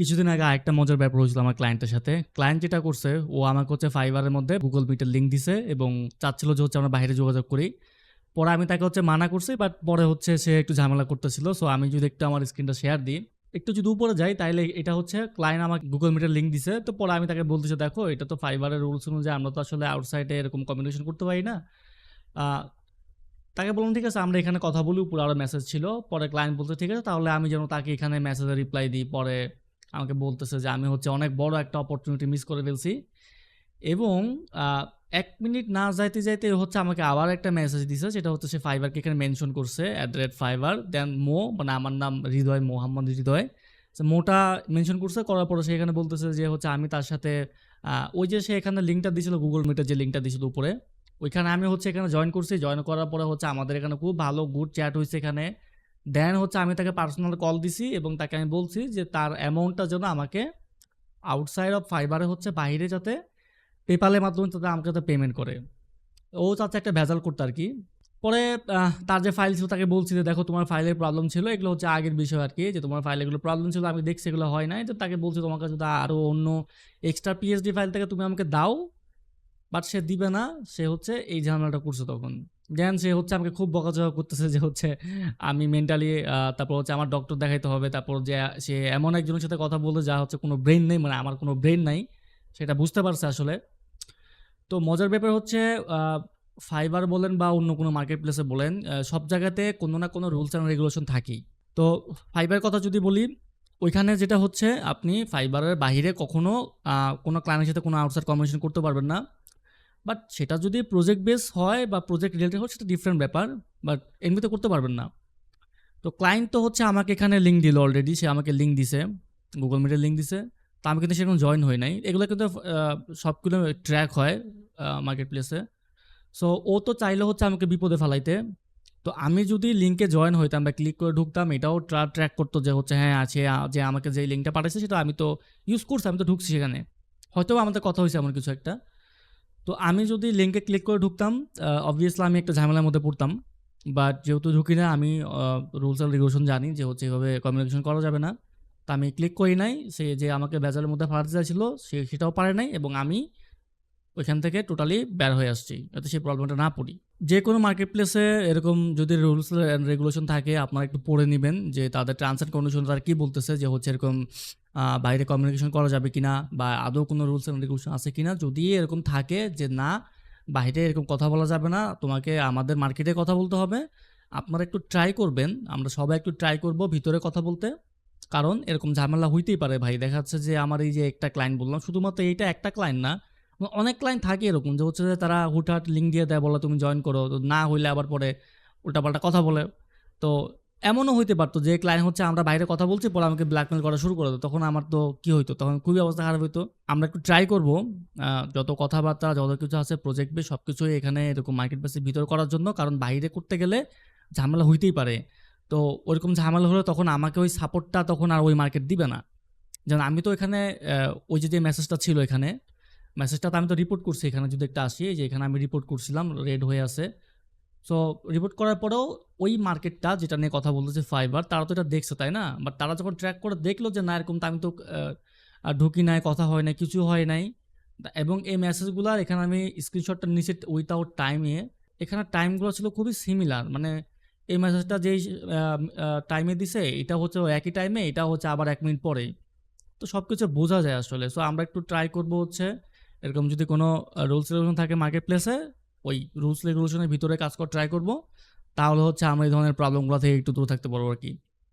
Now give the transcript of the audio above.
কিছুদিন আগে আরেকটা মজার ব্যাপার হয়েছিল আমার ক্লায়েন্টের সাথে। ক্লায়েন্ট যেটা করছে, ও আমাকে হচ্ছে ফাইবারের মধ্যে Google Meet এর লিঙ্ক দিছে এবং চাচ্ছিল যে হচ্ছে আমরা বাইরে যোগাযোগ করি। পরে আমি তাকে হচ্ছে মানা করছি, বাট পরে হচ্ছে সে একটু ঝামেলা করতেছিল। সো আমি যদি একটু আমার স্ক্রিনটা শেয়ার দিই, একটু যদি উপরে যাই তাইলে এটা হচ্ছে ক্লায়েন্ট আমাকে Google Meet এর লিঙ্ক দিছে। তো পরে আমি তাকে বলতেছি, দেখো এটা তো ফাইবারের রুলস অনুযায়ী আমরা তো আসলে আউটসাইডে এরকম কমিউনিকেশন করতে পারি না। আ তাকে বললাম, ঠিক আছে আমরা এখানে কথা বলি, উপরে আরো মেসেজ ছিল। পরে ক্লায়েন্ট বলছে, ঠিক আছে তাহলে আমি যেন তাকে এখানে মেসেজে রিপ্লাই দিই। পরে আমাকে বলতেছে যে আমি হচ্ছে অনেক বড় একটা অপরচুনিটি মিস করে ফেলছি এবং ১ মিনিট না যাইতে হচ্ছে আমাকে আবার একটা মেসেজ দিছে, সেটা হচ্ছে সে ফাইবারকে এখানে মেনশন করছে @fiverr দেন মো, মানে আমার নাম হৃদয়, মোহাম্মদ হৃদয়। সো মোটা মেনশন করছে, করার পরে সে এখানে বলতেছে যে হচ্ছে আমি তার সাথে ওই যে সে এখানে লিঙ্কটা দিছিল Google Meet এর, যে লিঙ্কটা দিছিল উপরে, ওইখানে আমি হচ্ছে এখানে জয়েন করছি। জয়েন করার পরে হচ্ছে আমাদের এখানে খুব ভালো গুড চ্যাট হইছে এখানে। দেন হচ্ছে আমি তাকে পার্সোনাল কল দিছি এবং তাকে আমি বলছি যে তার অ্যামাউন্টটা যেন আমাকে আউটসাইড অফ ফাইবারে হচ্ছে বাইরে যাতে পেপালের মাধ্যমে তাতে আমাকে যাতে পেমেন্ট করে। ও চাচ্ছে একটা ভেজাল করতে আরকি। পরে তার যে ফাইল ছিল তাকে বলছি যে, "দেখো তোমার ফাইলের প্রবলেম ছিল। এগুলো হচ্ছে আগের বিষয় আরকি, যে তোমার ফাইলে এগুলো প্রবলেম ছিল। আমি দেখছি এগুলো হয় নাই।" তো তাকে বলছি, "তোমার কাছে যদি আরো অন্য এক্সট্রা পিএইচডি ফাইল থেকে তুমি আমাকে দাও।" বাট সে দিবে না। সে হচ্ছে এই ঝামেলাটা করছে তখন। দেন সে হচ্ছে আমাকে খুব বকাঝকা করতেছে যে হচ্ছে আমি মেন্টালি, তারপর হচ্ছে আমার ডক্টর দেখাইতে হবে। তারপর যে সে এমন একজনের সাথে কথা বলতে, যার হচ্ছে কোনো ব্রেইন নেই, মানে আমার কোনো ব্রেইন নাই। সেটা বুঝতে পারছে আসলে। তো মজার ব্যাপার হচ্ছে আ ফাইবার বলেন বা অন্য কোনো মার্কেট প্লেসে বলেন, সব জায়গাতে কোনো না কোনো রুলস অ্যান্ড রেগুলেশন থাকেই। তো ফাইবার কথা যদি বলি, ওইখানে যেটা হচ্ছে আপনি ফাইবারের বাহিরে কখনো আ কোনো ক্লায়েন্টের সাথে কোনো আউটসাইড কমিউনিকেশন করতে পারবেন না। বাট সেটা যদি প্রজেক্ট বেস হয় বা প্রজেক্ট রিলেটেড হয় সেটা ডিফারেন্ট ব্যাপার। বাট এমনিতে করতে পারবেন না। তো ক্লায়েন্ট তো হচ্ছে আমাকে এখানে লিঙ্ক দিল অলরেডি। সে আমাকে লিঙ্ক দিছে। Google Meet এর লিঙ্ক দিছে। তো আমি কিন্তু সেরকম জয়েন হই নাই। এগুলো কিন্তু সবগুলো ট্র্যাক হয় মার্কেট প্লেসে। সো ও তো চাইলে হচ্ছে আমাকে বিপদে ফালাইতে। তো আমি যদি লিঙ্কে জয়েন হইতাম বা ক্লিক করে ঢুকতাম, এটাও ট্র্যাক করতো যে হচ্ছে হ্যাঁ, আছে যে আমাকে যে লিঙ্কটা পাঠাইছে সেটা আমি তো ইউজ করছি, আমি তো ঢুকছি সেখানে। হয়তোবা আমাদের কথা হইছে এমন কিছু একটা। তো আমি যদি লিঙ্কে ক্লিক করে ঢুকতাম, অবভিয়াসলি আমি একটা ঝামেলার মধ্যে পড়তাম। বাট যেহেতু ঢুকি না, আমি রুলস অ্যান্ড রেগুলেশন জানি যে হচ্ছে এভাবে কমিউনিকেশন করা যাবে না। তো আমি ক্লিক করি নাই। সে যে আমাকে ভেজালের মধ্যে ফালাতে চাইছিল সে সেটাও পারে নাই এবং আমি ওইখান থেকে টোটালি বের হয়ে আসছি, যাতে সেই প্রবলেমটা না পড়ি। যে কোনো মার্কেট প্লেসে এরকম যদি রুলস অ্যান্ড রেগুলেশন থাকে, আপনারা একটু পড়ে নিবেন যে তাদের টার্মস অ্যান্ড কন্ডিশন তারা কী বলতেছে, যে হচ্ছে এরকম বাইরে কমিউনিকেশন করা যাবে কিনা বা আদৌ কোনো রুলস অ্যান্ড রেগুলেশন আছে কিনা। যদি এরকম থাকে যে না, বাইরে এরকম কথা বলা যাবে না, তোমাকে আমাদের মার্কেটে কথা বলতে হবে, আপনারা একটু ট্রাই করবেন। আমরা সবাই একটু ট্রাই করব ভিতরে কথা বলতে। কারণ এরকম ঝামেলা হইতেই পারে ভাই। দেখা যাচ্ছে যে আমার এই যে একটা ক্লায়েন্ট বললাম, শুধুমাত্র এইটা একটা ক্লায়েন্ট না, অনেক ক্লায়েন্ট থাকে এরকম যে হচ্ছে যে তারা হুটহাট লিঙ্ক দিয়ে দেয়, বলে তুমি জয়েন করো। তো না হইলে আবার পরে উল্টাপাল্টা কথা বলে। তো এমনও হইতে পারতো যে ক্লায়েন্ট হচ্ছে আমরা বাইরে কথা বলছি, পরে আমাকে ব্ল্যাকমেল করা শুরু করে দেয়। তখন আমার তো কি হইতো, তখন খুবই অবস্থা খারাপ হইতো। আমরা একটু ট্রাই করব যত কথাবার্তা যত কিছু আছে প্রজেক্ট বেস সবকিছুই এখানে এরকম মার্কেট প্লেসের ভিতরে করার জন্য। কারণ বাইরে করতে গেলে ঝামেলা হইতেই পারে। তো ওইরকম ঝামেলা হলে তখন আমাকে ওই সাপোর্টটা তখন আর ওই মার্কেট দিবে না। যেমন আমি তো এখানে ওই যে মেসেজটা ছিল এখানে, মেসেজটা তো আমি তো রিপোর্ট করছি এখানে, যদি একটা আসি যে এখানে আমি রিপোর্ট করছিলাম, রেড হয়ে আছে। সো রিপোর্ট করার পরেও ওই মার্কেটটা যেটা নিয়ে কথা বলতেছে ফাইবার, তারা তো এটা দেখছে তাই না? বাট তারা যখন ট্র্যাক করে দেখলো যে না, এরকম তো আমি তো ঢুকি নাই, কথা হয় নাই, কিছু হয় নাই। এবং এই মেসেজগুলার এখানে আমি স্ক্রিনশটটা নিচে উইথআউট টাইমে, এখানে টাইমগুলো ছিল খুবই সিমিলার। মানে এই মেসেজটা যেই টাইমে দিছে এটা হচ্ছে একই টাইমে, এটা হচ্ছে আবার ১ মিনিট পরেই। তো সবকিছু বোঝা যায় আসলে। সো আমরা একটু ট্রাই করব হচ্ছে এরকম যদি কোনো রুলস রেগুলেশন থাকে মার্কেট প্লেসে, ওই রুলস রেগুলেশনের ভিতরে কাজ করার ট্রাই করব। তাহলে হচ্ছে আমরা এই ধরনের প্রবলেমগুলো থেকে একটু দূরে থাকতে পারবো আরকি।